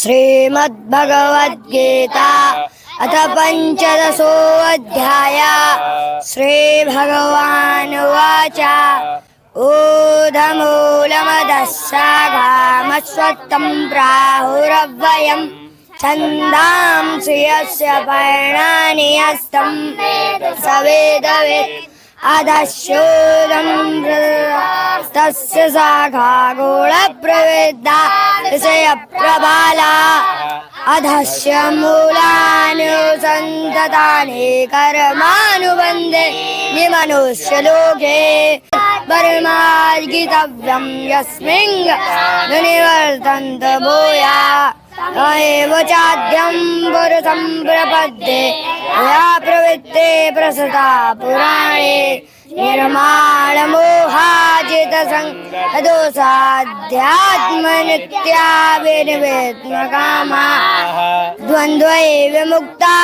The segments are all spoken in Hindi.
श्रीमद्भगवद्गीता अथ पंचदशोऽध्यायः। श्रीभगवानुवाच ऊर्ध्वमूलमदः शाखामश्वत्थं प्राहुरव्ययम् छन्दांसि यस्य पर्णानि यस्तं स वेदवित् अधश्योदं तस्य शाखा गुणप्रवृद्धा विषयप्रबाला अधस्य मूलानि सन्ततानि कर्मानुबन्धे निमनुष्यलोके परमार्गितव्यं यस्मिन् निवर्तन्त भूया एव चाद्यं पुरुषं प्रपद्ये या प्रवृत्ते प्रसृता पुराणे निर्माणमोहाजितसंगदोषाध्यात्मनित्या विनिवेत्मकामा द्वन्द्वै विमुक्ता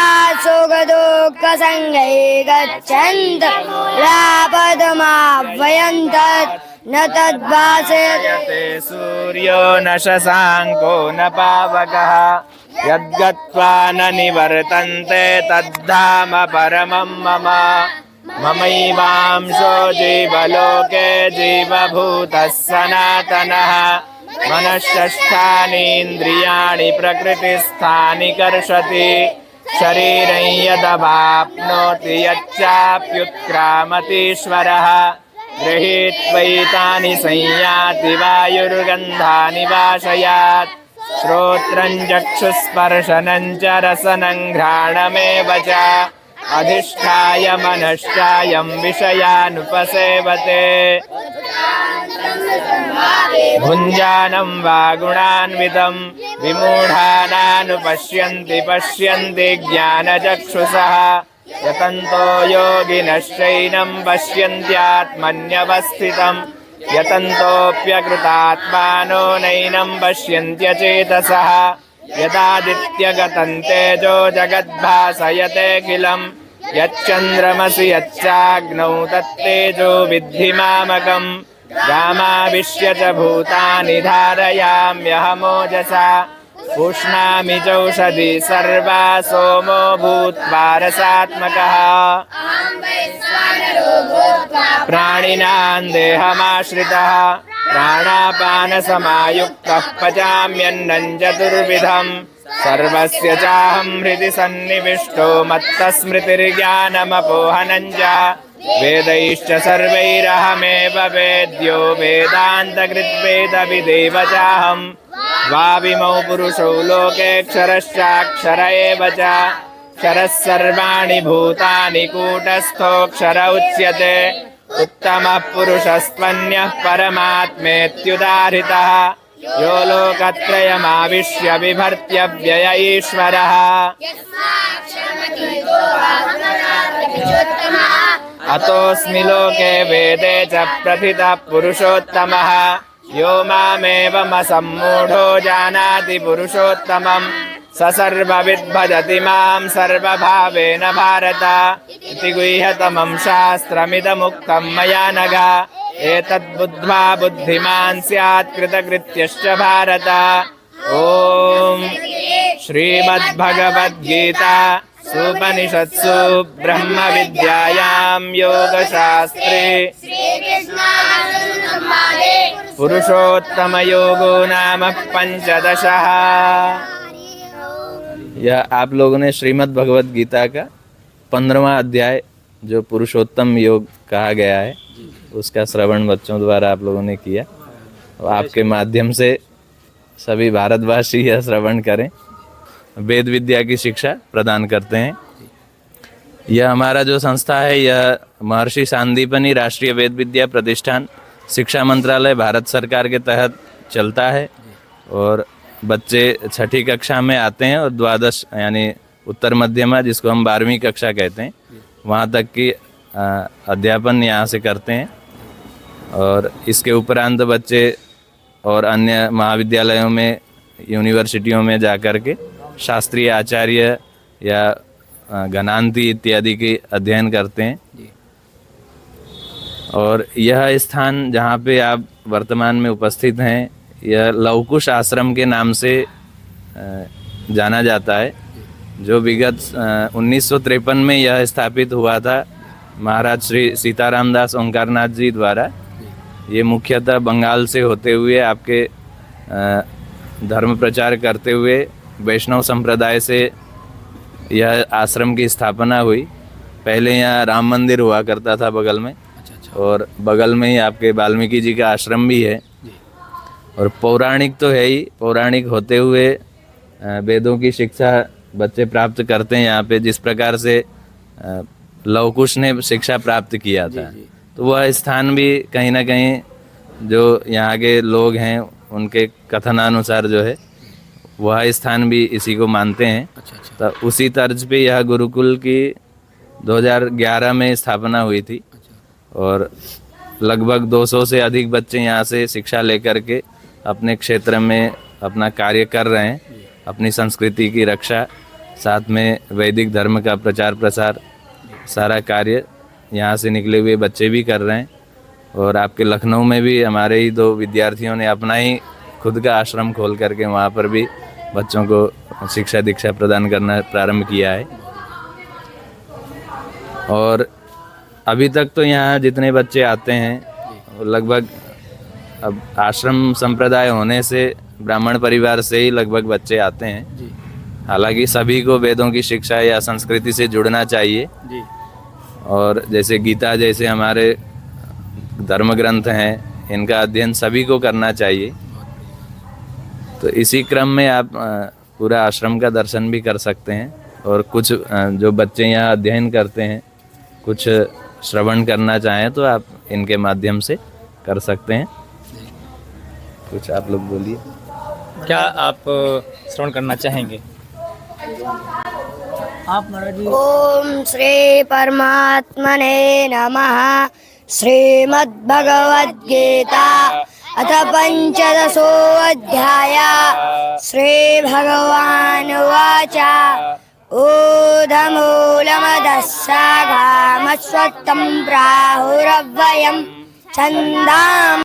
शोकदुःखसङ्गै गच्छन्त पदमाव्ययन्तत् न तद्भासते सूर्यो न शशाङ्को न पावकः यद्गत्वा न निवर्तन्ते तद्धाम परमं मम ममैवांशो जीवलोके जीवभूतः सनातनः मनश्चष्टानीन्द्रियाणि प्रकृतिस्थानि कर्षति शरीरं यदवाप्नोति यच्चाप्युत्क्रामतीश्वरः गृहीत्वैतानि संयाति वायुर्गन्धानि वाशयात् श्रोत्रं चक्षुस्पर्शनं च रसनं घ्राणमेव च अधिष्ठाय मनश्चायं विषयानुपसेवते भुञ्जानं वा गुणान्वितं विमूढानानुपश्यन्ति पश्यन्ति ज्ञानचक्षुषः यतन्तो योगिनश्चैनं पश्यन्त्यात्मन्यवस्थितं यतन्तोऽप्यकृतात्मानो नैनं पश्यन्त्यचेतसः यदादित्यगतं तेजो जगद्भासयतेऽखिलं यच्चन्द्रमसि यच्चाग्नौ तत्तेजो विद्धि मामकं गामाविश्य च भूतानि धारयाम्यहमोजसा पुष्णामि चौषधि सर्वा सोमो भूत्वा रसात्मकः प्राणिनां देहमाश्रितः प्राणापानसमायुक्तः पचाम्यन्नं चतुर्विधं सर्वस्य चाहं हृदि सन्निविष्टो मत्तस्मृतिर्ज्ञानमपोहनं च वेदैश्च सर्वैरहमेव वेद्यो वेदान्तकृद्वेदविदेव चाहं द्वाविमौ पुरुषौ लोकेऽक्षरश्चाक्षर एव च क्षरः सर्वाणि भूतानि कूटस्थोऽक्षर उच्यते उत्तमः पुरुषस्त्वन्यः परमात्मेत्युदाहृतः यो लोकत्रयमाविश्य बिभर्त्यव्यय ईश्वरः अतोऽस्मि लोके वेदे च प्रथितः पुरुषोत्तमः यो मामेवमसम्मूढो जानाति पुरुषोत्तमं स सर्वविद् भजति मां सर्वभावेन भारत इति गुह्यतमं शास्त्रमिदमुक्तं मया नघ एतद्बुद्ध्वा बुद्धिमान् स्यात् कृतकृत्यश्च भारत। ॐ श्रीमद्भगवद्गीता उपनिषत्सु ब्रह्मविद्यायां योगशास्त्रे पुरुषोत्तमयोगो नाम पंचदशः। यह आप लोगों ने श्रीमद् भगवद गीता का 15वां अध्याय जो पुरुषोत्तम योग कहा गया है उसका श्रवण बच्चों द्वारा आप लोगों ने किया और आपके माध्यम से सभी भारतवासी यह श्रवण करें, वेद विद्या की शिक्षा प्रदान करते हैं। यह हमारा जो संस्था है यह महर्षि सांदीपनि राष्ट्रीय वेद विद्या प्रतिष्ठान शिक्षा मंत्रालय भारत सरकार के तहत चलता है और बच्चे छठी कक्षा में आते हैं और द्वादश यानी उत्तर मध्यमा जिसको हम 12वीं कक्षा कहते हैं वहाँ तक की अध्यापन यहाँ से करते हैं और इसके उपरांत बच्चे और अन्य महाविद्यालयों में यूनिवर्सिटियों में जा कर के शास्त्रीय आचार्य या घनांती इत्यादि के अध्ययन करते हैं। और यह स्थान जहाँ पे आप वर्तमान में उपस्थित हैं यह लवकुश आश्रम के नाम से जाना जाता है, जो विगत 1953 में यह स्थापित हुआ था महाराज श्री सीताराम दास ओंकारनाथ जी द्वारा। ये मुख्यतः बंगाल से होते हुए आपके धर्म प्रचार करते हुए वैष्णव संप्रदाय से यह आश्रम की स्थापना हुई। पहले यहाँ राम मंदिर हुआ करता था बगल में, और बगल में ही आपके वाल्मीकि जी का आश्रम भी है। और पौराणिक तो है ही, पौराणिक होते हुए वेदों की शिक्षा बच्चे प्राप्त करते हैं यहाँ पे, जिस प्रकार से लव कुश ने शिक्षा प्राप्त किया था। तो वह स्थान भी कहीं ना कहीं जो यहाँ के लोग हैं उनके कथनानुसार जो है वह स्थान भी इसी को मानते हैं। तो उसी तर्ज पे यह गुरुकुल की 2011 में स्थापना हुई थी, और लगभग 200 से अधिक बच्चे यहाँ से शिक्षा लेकर के अपने क्षेत्र में अपना कार्य कर रहे हैं, अपनी संस्कृति की रक्षा, साथ में वैदिक धर्म का प्रचार प्रसार, सारा कार्य यहाँ से निकले हुए बच्चे भी कर रहे हैं। और आपके लखनऊ में भी हमारे ही 2 विद्यार्थियों ने अपना ही खुद का आश्रम खोल करके वहाँ पर भी बच्चों को शिक्षा दीक्षा प्रदान करना प्रारंभ किया है। और अभी तक तो यहाँ जितने बच्चे आते हैं लगभग, अब आश्रम संप्रदाय होने से ब्राह्मण परिवार से ही लगभग बच्चे आते हैं। हालांकि सभी को वेदों की शिक्षा या संस्कृति से जुड़ना चाहिए, और जैसे गीता जैसे हमारे धर्म ग्रंथ हैं, इनका अध्ययन सभी को करना चाहिए। तो इसी क्रम में आप पूरा आश्रम का दर्शन भी कर सकते हैं, और कुछ जो बच्चे यहाँ अध्ययन करते हैं कुछ श्रवण करना चाहें तो आप इनके माध्यम से कर सकते हैं। कुछ आप लोग बोलिए, क्या आप श्रवण करना चाहेंगे? आप महाराज जी। ओम श्री परमात्मने नमः। श्रीमद्भगवद्गीता अथ पंचदशोऽध्याय। श्री भगवानुवाच ऊर्ध्वमूलमधः शाखामश्वत्थं प्राहुरव्ययं छन्दांसि